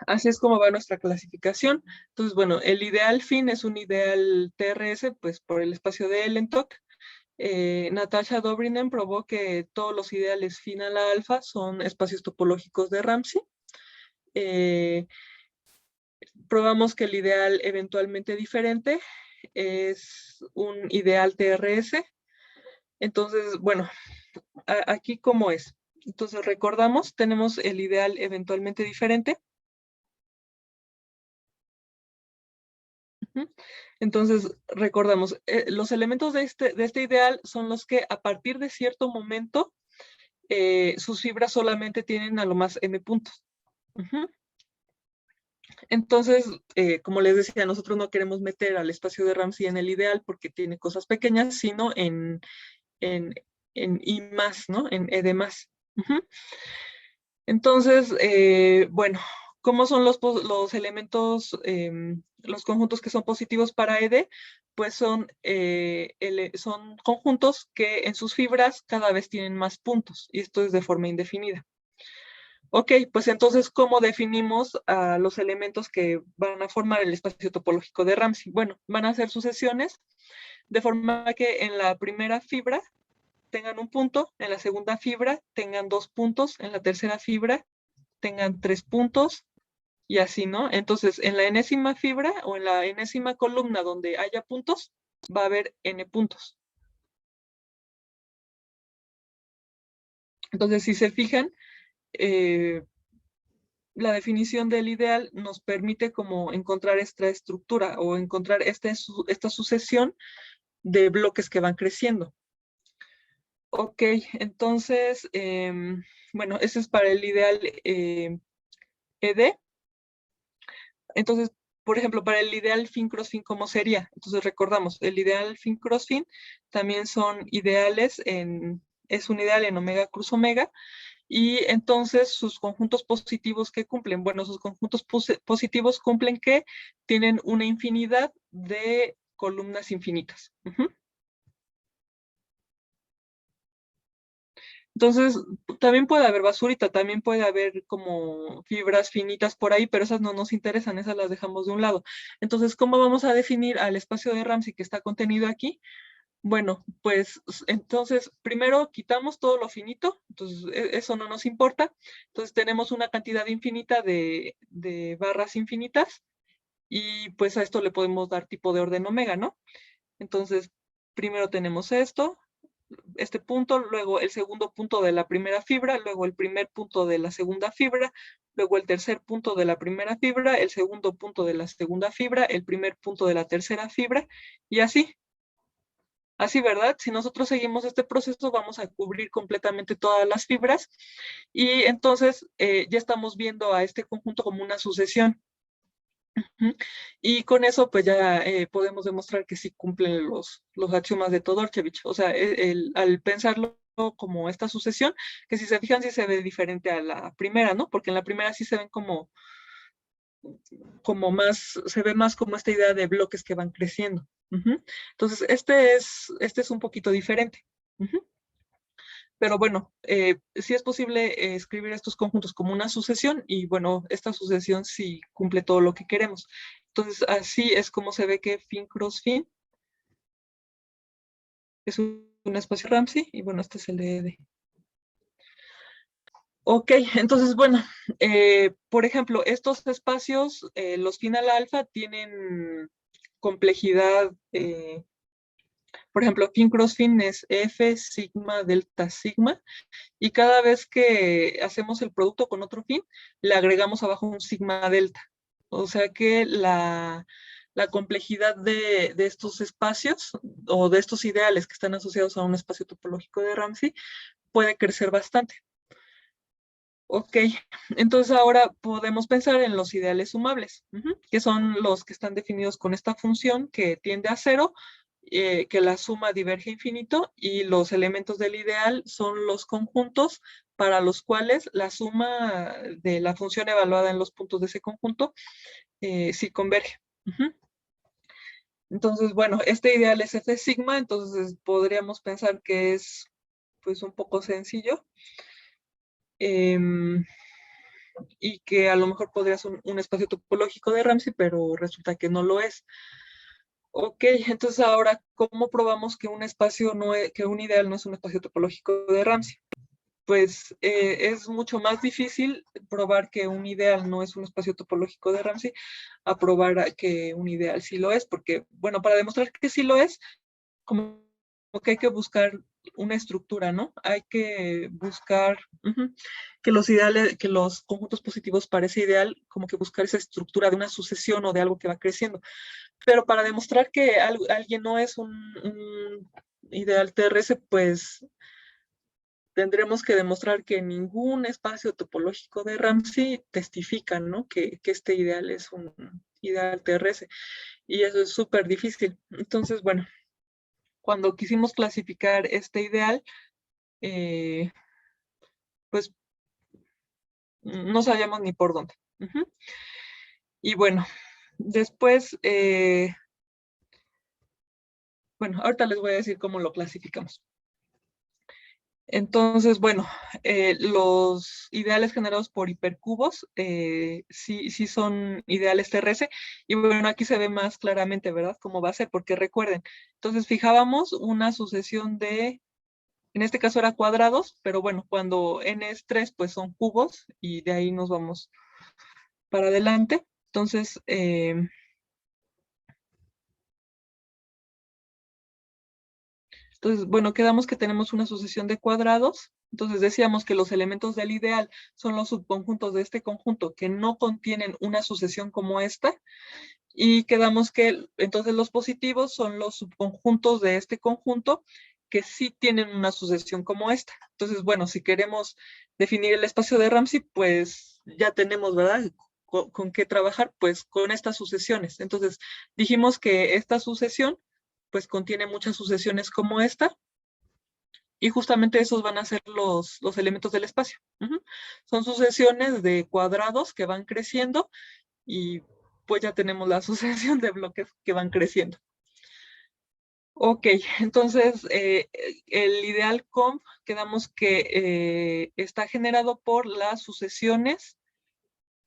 así es como va nuestra clasificación. Entonces, bueno, el ideal fin es un ideal TRS, pues por el espacio de Ellentok. Natasha Dobrinen probó que todos los ideales fin a la alfa son espacios topológicos de Ramsey. Probamos que el ideal eventualmente diferente es un ideal TRS. Entonces, bueno, aquí cómo es. Entonces, recordamos, tenemos el ideal eventualmente diferente. Entonces, recordamos, los elementos de este ideal son los que a partir de cierto momento sus fibras solamente tienen a lo más m puntos. Entonces, como les decía, nosotros no queremos meter al espacio de Ramsey en el ideal porque tiene cosas pequeñas, sino en I+, ¿no? En E de más. Entonces, bueno, ¿cómo son los elementos, los conjuntos que son positivos para ED? Pues son conjuntos que en sus fibras cada vez tienen más puntos, y esto es de forma indefinida. Ok, pues entonces, ¿cómo definimos a los elementos que van a formar el espacio topológico de Ramsey? Bueno, van a ser sucesiones, de forma que en la primera fibra tengan un punto, en la segunda fibra tengan 2 puntos, en la tercera fibra tengan 3 puntos, y así, ¿no? Entonces, en la enésima fibra o en la enésima columna donde haya puntos, va a haber n puntos. Entonces, si se fijan, la definición del ideal nos permite como encontrar esta estructura o encontrar esta sucesión de bloques que van creciendo. Ok, entonces, bueno, ese es para el ideal ED. Entonces, por ejemplo, para el ideal fin cross fin, ¿cómo sería? Entonces recordamos, el ideal fin cross fin también son ideales es un ideal en omega cruz omega, y entonces sus conjuntos positivos que cumplen, bueno, sus conjuntos positivos cumplen que tienen una infinidad de columnas infinitas. Entonces, también puede haber basurita, también puede haber como fibras finitas por ahí, pero esas no nos interesan, esas las dejamos de un lado. Entonces, ¿cómo vamos a definir al espacio de Ramsey que está contenido aquí? Bueno, pues entonces primero quitamos todo lo finito, entonces eso no nos importa. Entonces tenemos una cantidad infinita de barras infinitas y pues a esto le podemos dar tipo de orden omega, ¿no? Entonces, primero tenemos esto, este punto, luego el segundo punto de la primera fibra, luego el primer punto de la segunda fibra, luego el tercer punto de la primera fibra, el segundo punto de la segunda fibra, el primer punto de la tercera fibra, y así. Así, ¿verdad? Si nosotros seguimos este proceso, vamos a cubrir completamente todas las fibras y entonces ya estamos viendo a este conjunto como una sucesión. Y con eso, pues ya podemos demostrar que sí cumplen los axiomas de Todorchevich. O sea, al pensarlo como esta sucesión, que si se fijan, sí se ve diferente a la primera, ¿no? Porque en la primera sí se ven como más, se ve más como esta idea de bloques que van creciendo. Entonces, este es un poquito diferente. Pero bueno, sí es posible escribir estos conjuntos como una sucesión y bueno, esta sucesión sí cumple todo lo que queremos. Entonces, así es como se ve que fin cross fin es un espacio Ramsey y bueno, este es el de ED. Ok, entonces bueno, por ejemplo, estos espacios, los final alfa tienen complejidad, por ejemplo, fin cross fin es F sigma delta sigma, y cada vez que hacemos el producto con otro fin, le agregamos abajo un sigma delta. O sea que la complejidad de estos espacios o de estos ideales que están asociados a un espacio topológico de Ramsey puede crecer bastante. Ok, entonces ahora podemos pensar en los ideales sumables, que son los que están definidos con esta función que tiende a cero, que la suma diverge a infinito, y los elementos del ideal son los conjuntos para los cuales la suma de la función evaluada en los puntos de ese conjunto sí converge. Entonces, bueno, este ideal es F sigma, entonces podríamos pensar que es pues un poco sencillo. Em, y que a lo mejor podría ser un espacio topológico de Ramsey, pero resulta que no lo es. Ok, entonces ahora, ¿cómo probamos que un espacio no es, que un ideal no es un espacio topológico de Ramsey? Pues es mucho más difícil probar que un ideal no es un espacio topológico de Ramsey a probar que un ideal sí lo es, porque, bueno, para demostrar que sí lo es, como que hay que buscar una estructura, ¿no? Hay que buscar que los ideales, que los conjuntos positivos para ese ideal, como que buscar esa estructura de una sucesión o de algo que va creciendo. Pero para demostrar que alguien no es un ideal TRS, pues tendremos que demostrar que ningún espacio topológico de Ramsey testifica, ¿no? Que este ideal es un ideal TRS. Y eso es súper difícil. Entonces, bueno, cuando quisimos clasificar este ideal, eh, pues no sabíamos ni por dónde. Y bueno, después, bueno, ahorita les voy a decir cómo lo clasificamos. Entonces, bueno, los ideales generados por hipercubos sí son ideales TRS. Y bueno, aquí se ve más claramente, ¿verdad? Cómo va a ser, porque recuerden, entonces fijábamos una sucesión de, en este caso era cuadrados, pero bueno, cuando n es 3, pues son cubos y de ahí nos vamos para adelante. Entonces, bueno, quedamos que tenemos una sucesión de cuadrados. Entonces decíamos que los elementos del ideal son los subconjuntos de este conjunto que no contienen una sucesión como esta. Y quedamos que entonces los positivos son los subconjuntos de este conjunto que sí tienen una sucesión como esta. Entonces, bueno, si queremos definir el espacio de Ramsey, pues ya tenemos, ¿verdad? Con qué trabajar, pues con estas sucesiones. Entonces, dijimos que esta sucesión, pues contiene muchas sucesiones como esta, y justamente esos van a ser los elementos del espacio. Son sucesiones de cuadrados que van creciendo y pues ya tenemos la sucesión de bloques que van creciendo. Ok, entonces el ideal conv quedamos que está generado por las sucesiones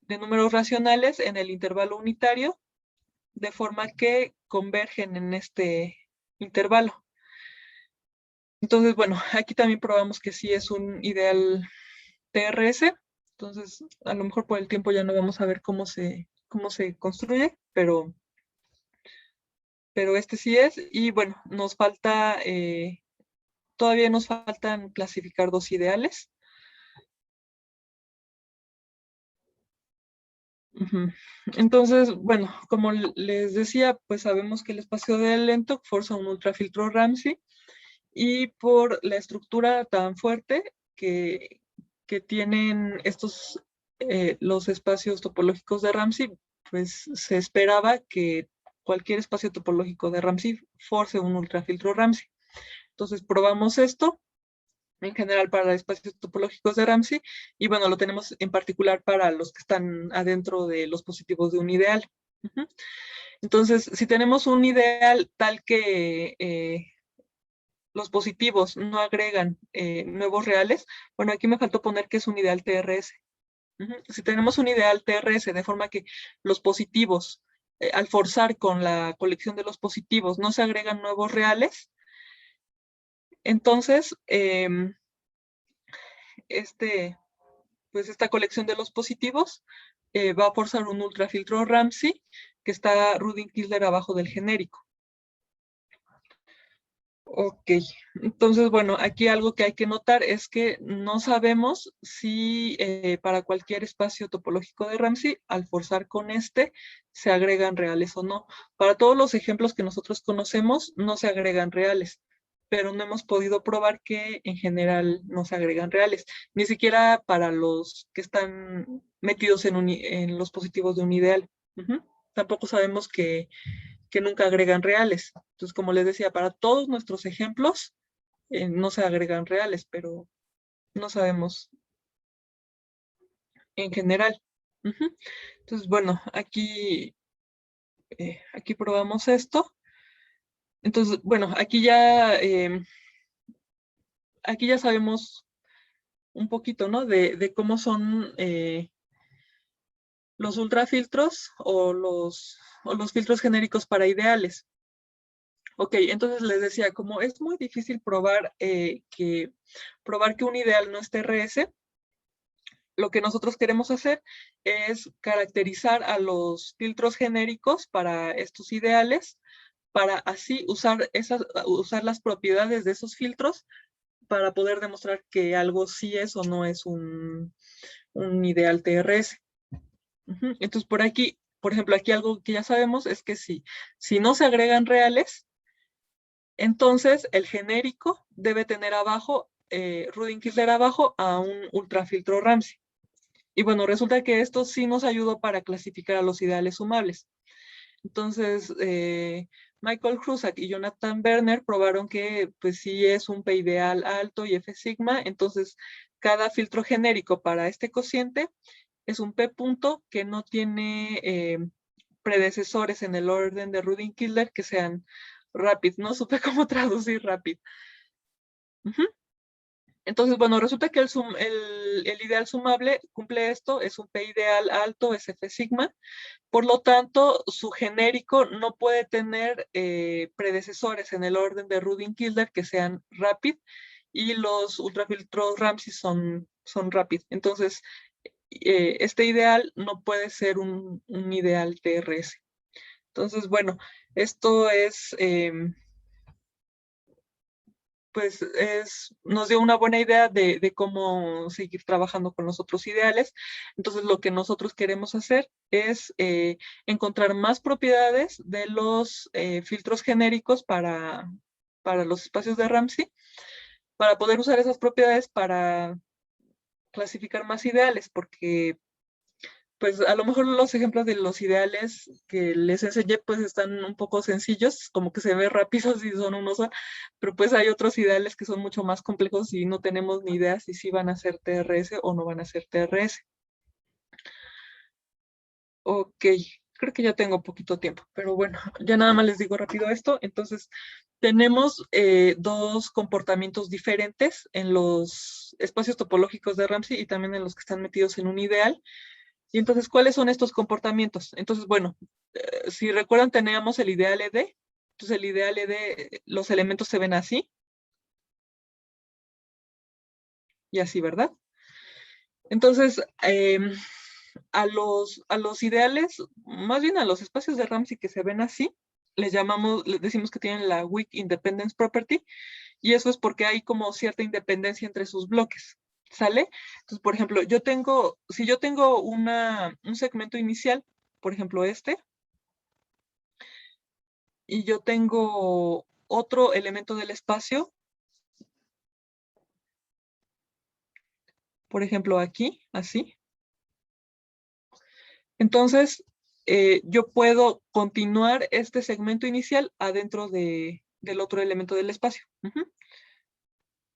de números racionales en el intervalo unitario, de forma que convergen en este intervalo. Entonces, bueno, aquí también probamos que sí es un ideal TRS. Entonces, a lo mejor por el tiempo ya no vamos a ver cómo se construye, pero este sí es. Y bueno, nos falta, todavía nos faltan clasificar dos ideales. Entonces, bueno, como les decía, pues sabemos que el espacio de Lentoc forza un ultrafiltro Ramsey, y por la estructura tan fuerte que tienen estos, los espacios topológicos de Ramsey, pues se esperaba que cualquier espacio topológico de Ramsey force un ultrafiltro Ramsey. Entonces probamos esto en general para espacios topológicos de Ramsey, y bueno, lo tenemos en particular para los que están adentro de los positivos de un ideal. Entonces, si tenemos un ideal tal que los positivos no agregan nuevos reales, bueno, aquí me faltó poner que es un ideal TRS. Si tenemos un ideal TRS de forma que los positivos, al forzar con la colección de los positivos, no se agregan nuevos reales, entonces pues esta colección de los positivos va a forzar un ultrafiltro Ramsey que está Rudin-Kildare abajo del genérico. Ok, entonces, bueno, aquí algo que hay que notar es que no sabemos si para cualquier espacio topológico de Ramsey, al forzar con este, se agregan reales o no. Para todos los ejemplos que nosotros conocemos, no se agregan reales, pero no hemos podido probar que en general no se agregan reales, ni siquiera para los que están metidos en los positivos de un ideal. Tampoco sabemos que nunca agregan reales. Entonces, como les decía, para todos nuestros ejemplos no se agregan reales, pero no sabemos en general. Entonces, bueno, aquí probamos esto. Entonces, bueno, aquí ya sabemos un poquito, ¿no? De cómo son los ultrafiltros o los filtros genéricos para ideales. Ok, entonces les decía, como es muy difícil probar que un ideal no es TRS, lo que nosotros queremos hacer es caracterizar a los filtros genéricos para estos ideales, para así usar las propiedades de esos filtros para poder demostrar que algo sí es o no es un ideal TRS. Entonces, por ejemplo, aquí algo que ya sabemos es que si no se agregan reales, entonces el genérico debe tener abajo, Rudin-Kildare abajo, a un ultrafiltro Ramsey. Y bueno, resulta que esto sí nos ayudó para clasificar a los ideales sumables. Entonces, Michael Krusak y Jonathan Werner probaron que pues sí es un P ideal alto y F sigma, entonces cada filtro genérico para este cociente es un P punto que no tiene predecesores en el orden de Rudin-Kildare que sean rapid. No supe cómo traducir rapid. Entonces, bueno, resulta que el ideal sumable cumple esto, es un P ideal alto, es F sigma. Por lo tanto, su genérico no puede tener predecesores en el orden de Rudin-Kildare que sean rapid, y los ultrafiltros Ramsey son rapid. Entonces, este ideal no puede ser un ideal TRS. Entonces, bueno, esto es, pues nos dio una buena idea de cómo seguir trabajando con los otros ideales. Entonces, lo que nosotros queremos hacer es encontrar más propiedades de los filtros genéricos para para los espacios de Ramsey, para poder usar esas propiedades para clasificar más ideales, porque pues a lo mejor los ejemplos de los ideales que les enseñé pues están un poco sencillos, como que se ve rápido si son unos, pero pues hay otros ideales que son mucho más complejos y no tenemos ni idea si van a ser TRS o no van a ser TRS. Ok, creo que ya tengo poquito tiempo, pero bueno, ya nada más les digo rápido esto. Entonces, tenemos dos comportamientos diferentes en los espacios topológicos de Ramsey y también en los que están metidos en un ideal. Y entonces, ¿cuáles son estos comportamientos? Entonces, bueno, si recuerdan, teníamos el ideal ED. Entonces, el ideal ED, los elementos se ven así. Y así, ¿verdad? Entonces, a los ideales, más bien a los espacios de Ramsey que se ven así, les decimos que tienen la weak independence property, y eso es porque hay como cierta independencia entre sus bloques, ¿sale? Entonces, por ejemplo, si yo tengo un segmento inicial, por ejemplo y yo tengo otro elemento del espacio, por ejemplo aquí, así, entonces yo puedo continuar este segmento inicial adentro del otro elemento del espacio.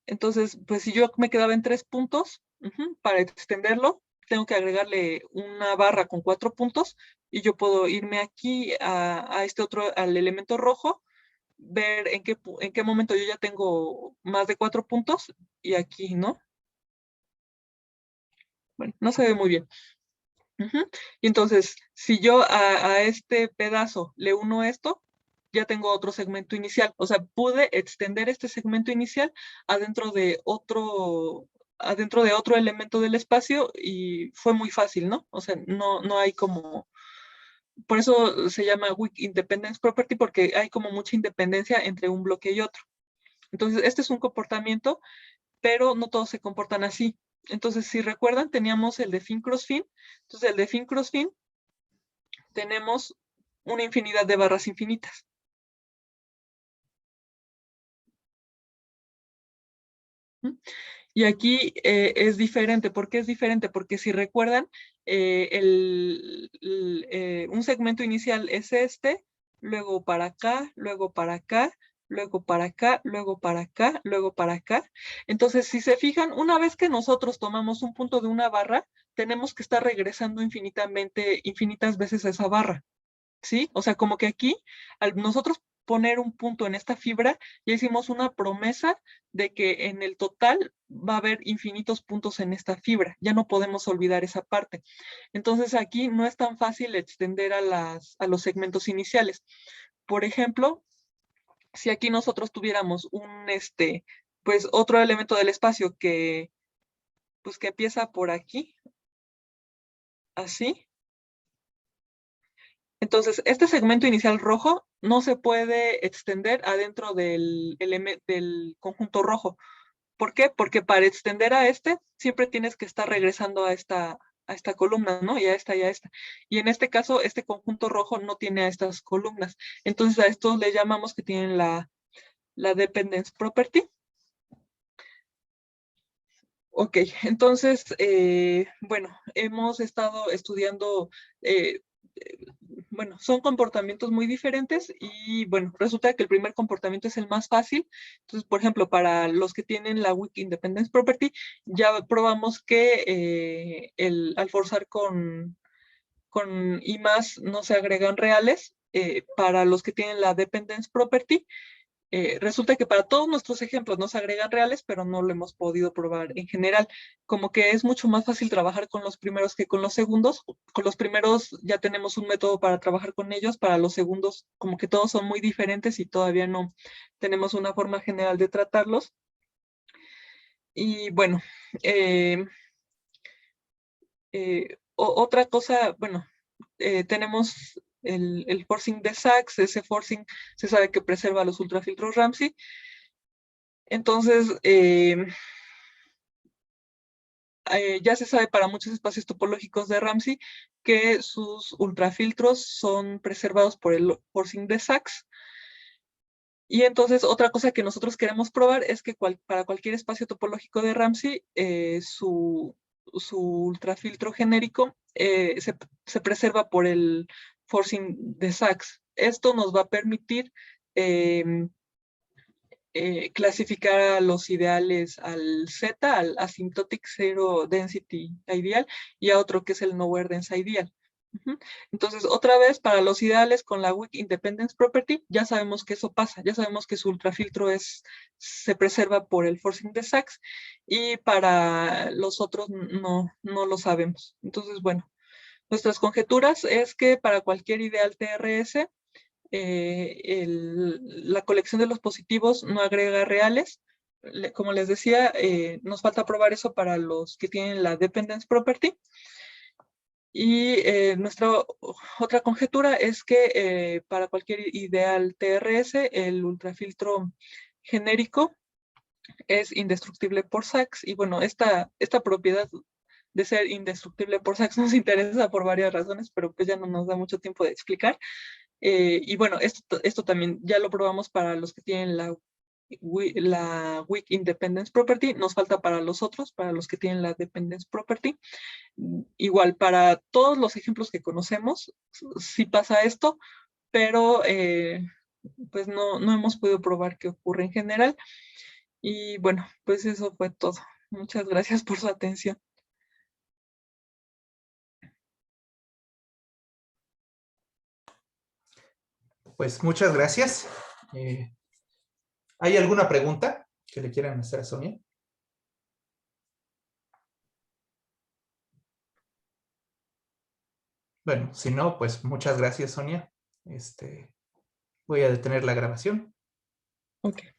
Entonces, pues si yo me quedaba en 3 puntos, para extenderlo, tengo que agregarle una barra con 4 puntos y yo puedo irme aquí a este otro, al elemento rojo, ver en qué momento yo ya tengo más de 4 puntos y aquí, ¿no? Bueno, no se ve muy bien. Y entonces, si yo a este pedazo le uno esto, ya tengo otro segmento inicial. O sea, pude extender este segmento inicial adentro de otro elemento del espacio y fue muy fácil, ¿no? O sea, no hay como, por eso se llama Weak Independence Property, porque hay como mucha independencia entre un bloque y otro. Entonces, este es un comportamiento, pero no todos se comportan así. Entonces, si recuerdan, teníamos el de fin cross fin. Entonces, el de fin cross fin tenemos una infinidad de barras infinitas. Y aquí es diferente. ¿Por qué es diferente? Porque si recuerdan, un segmento inicial es este, luego para acá, luego para acá, luego para acá, luego para acá, luego para acá. Entonces, si se fijan, una vez que nosotros tomamos un punto de una barra, tenemos que estar regresando infinitas veces a esa barra. ¿Sí? O sea, como que aquí, al nosotros poner un punto en esta fibra, ya hicimos una promesa de que en el total va a haber infinitos puntos en esta fibra. Ya no podemos olvidar esa parte. Entonces aquí no es tan fácil extender a los segmentos iniciales. Por ejemplo, si aquí nosotros tuviéramos pues otro elemento del espacio pues que empieza por aquí, así. Entonces, este segmento inicial rojo no se puede extender adentro del conjunto rojo. ¿Por qué? Porque para extender a este, siempre tienes que estar regresando a esta columna, ¿no? Y a esta y a esta. Y en este caso, este conjunto rojo no tiene a estas columnas. Entonces, a estos le llamamos que tienen la dependence property. Ok, entonces, bueno, hemos estado estudiando bueno, son comportamientos muy diferentes y bueno, resulta que el primer comportamiento es el más fácil. Entonces, por ejemplo, para los que tienen la Weak Independence Property, ya probamos que al forzar con I más no se agregan reales. Para los que tienen la Dependence Property, resulta que para todos nuestros ejemplos nos agregan reales, pero no lo hemos podido probar en general. Como que es mucho más fácil trabajar con los primeros que con los segundos. Con los primeros ya tenemos un método para trabajar con ellos, para los segundos como que todos son muy diferentes y todavía no tenemos una forma general de tratarlos. Y bueno, otra cosa, bueno, tenemos el forcing de Sachs. Ese forcing se sabe que preserva los ultrafiltros Ramsey. Entonces, ya se sabe para muchos espacios topológicos de Ramsey que sus ultrafiltros son preservados por el forcing de Sachs. Y entonces otra cosa que nosotros queremos probar es que para cualquier espacio topológico de Ramsey, su ultrafiltro genérico se preserva por el forcing de Sachs. Esto nos va a permitir clasificar a los ideales al Z, al Asymptotic Zero Density Ideal, y a otro que es el Nowhere Dense Ideal. Entonces, otra vez, para los ideales con la Weak Independence Property, ya sabemos que eso pasa, ya sabemos que su ultrafiltro se preserva por el forcing de Sachs, y para los otros no lo sabemos. Entonces, bueno, nuestras conjeturas es que para cualquier ideal TRS, la colección de los positivos no agrega reales. Como les decía, nos falta probar eso para los que tienen la Dependence Property. Y nuestra otra conjetura es que para cualquier ideal TRS, el ultrafiltro genérico es indestructible por Sachs. Y bueno, esta propiedad de ser indestructible por Sachs nos interesa por varias razones, pero pues ya no nos da mucho tiempo de explicar. Y bueno, esto también ya lo probamos para los que tienen la Weak Independence Property. Nos falta para los otros, para los que tienen la Dependence Property. Igual, para todos los ejemplos que conocemos, sí pasa esto, pero pues no hemos podido probar qué ocurre en general. Y bueno, pues eso fue todo. Muchas gracias por su atención. Pues muchas gracias. ¿Hay alguna pregunta que le quieran hacer a Sonia? Bueno, si no, pues muchas gracias, Sonia. Voy a detener la grabación. Ok.